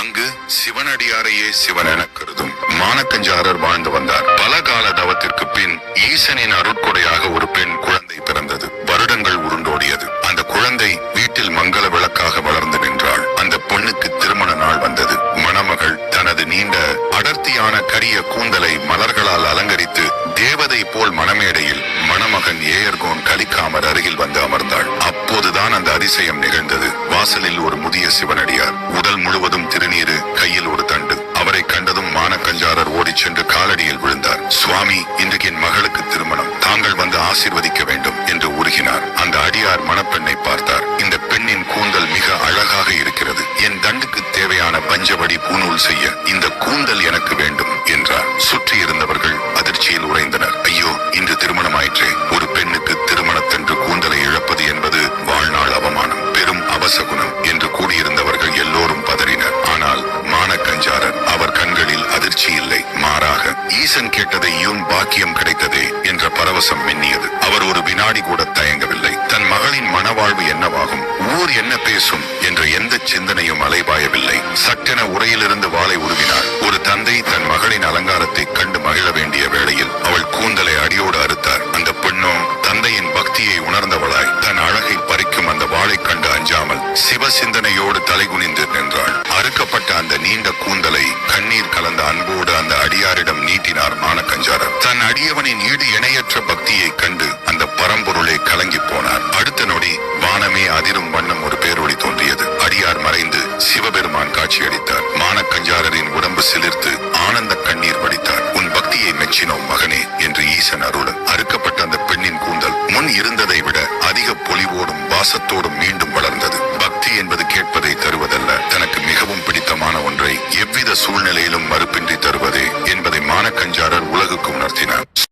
அங்கு சிவனடியாரையே சிவன் என கருதும் மானக்கஞ்சாரர் வாழ்ந்து வந்தார். பல கால தவத்திற்கு பின் ஈசனின் அருட்கொடையாக ஒரு பெண் குழந்தை பிறந்தது. வருடங்கள் உருண்டோடியது. அந்த குழந்தை வீட்டில் மங்கள விளக்காக வளர்ந்து நின்றாள். அந்த பொண்ணுக்கு திருமண நாள் வந்தது. மணமகள் தனது நீண்ட அடர்த்தியான கரிய கூந்தலை மலர்களால் அலங்கரித்து தேவதை போல் மணமேடையில் மணமகன் ஏயர்கோன் கலிக்காமர் அருகில் வந்து அமர்ந்தாள். அப்போதுதான் அந்த அதிசயம் நிகழ்ந்தது. வாசலில் ஒரு முதிய சிவனடியார், உடல் முழுவதும் திருநீரு, கையில் ஒரு தண்டு. அவரை கண்டதும் மானக்கஞ்சாரர் ஓடிச் சென்று காலடியில் விழுந்தார். சுவாமி, இன்றைக்கு என் மகளுக்கு திருமணம், தாங்கள் வந்து ஆசீர்வதிக்க வேண்டும் என்று உருகினார். அந்த அடியார் மணப்பெண்ணை பார்த்தார். இந்த பெண்ணின் கூந்தல் மிக அழகாக இருக்கிறது. என் தண்டுக்கு தேவையான பஞ்சவடி பூநூல் செய்ய இந்த கூந்தல் எனக்கு வேண்டும் என்றார். சுற்றி இருந்தவர்கள் அதிர்ச்சியில் உறைந்தனர். ஐயோ, இன்று திருமணம் ஆயிற்றே. ஒரு பெண்ணுக்கு திருமணத்தன்று கூந்தலை இழப்பது என்பது வாழ்நாள் அவமானம், பெரும் அவசகுணம் என்று கூடியிருந்தவர்கள் எல்லோரும் பதறினர். ஆனால் மானக்கஞ்சாரர், அவர் கண்களில் அதிர்ச்சி இல்லை, மாறாக ஈசன் கேட்டதையும் பாக்கியம் கிடைத்ததே என்ற பரவசம் மின்னியது. அவர் ஒரு வினாடி கூட தயங்கவில்லை. தன் மகளின் மனவாழ்வு என்னவாகும், ஊர் என்ன பேசும் என்ற எந்த சிந்தனையும் அலைபாயவில்லை. சட்டென உரையிலிருந்து வாளை உருவினார். ஒரு தந்தை தன் மகளின் அலங்காரத்தை கண்டு மகிழ வேண்டிய வேளையில் அவள் கூந்தலை அடியோடு அறுத்தார். அந்த பெண்ணோ தந்தையின் பக்தியை உணர்ந்தவளாய் தன் அழகை பறிக்கும் அந்த வாளை கண்டு அஞ்சாமல் சிவ சிந்தனையோடு தலைகுனிந்து நின்றாள். அறுக்கப்பட்ட அந்த நீண்ட கூந்தலை கண்ணீர் கலந்த அன்போடு அந்த அடியாரிடம் நீட்டினார் மானக்கஞ்சாரர். தன் அடியவனின் ஈடு இணையற்ற பக்தியை கண்டு அந்த பரம்பொருளை கலங்கி போனார். அடுத்த நொடி வானமே அதிரும் வண்ணம் ஒரு பேரொளி தோன்றியது. அடியார் மறைந்து சிவபெருமான் காட்சியளித்தார். மானக்கஞ்சாரரின் உடம்பு சிலிர்த்து ஆனந்த கண்ணீர் வடித்தார். உன் பக்தியை மெச்சினோம் மகனே என்று ஈசன் அருள அறுக்கப்பட்ட அந்த பெண்ணின் கூந்தல் முன் இருந்ததை விட அதிக பொலிவோடும் வாசத்தோடும் மீண்டும் வளர்ந்தது. பக்தி என்பது கேட்பதை தருவதல்ல, தனக்கு மிகவும் பிடித்தமான ஒன்றை எவ்வித சூழ்நிலையிலும் மறுப்பின்றி தருவதே.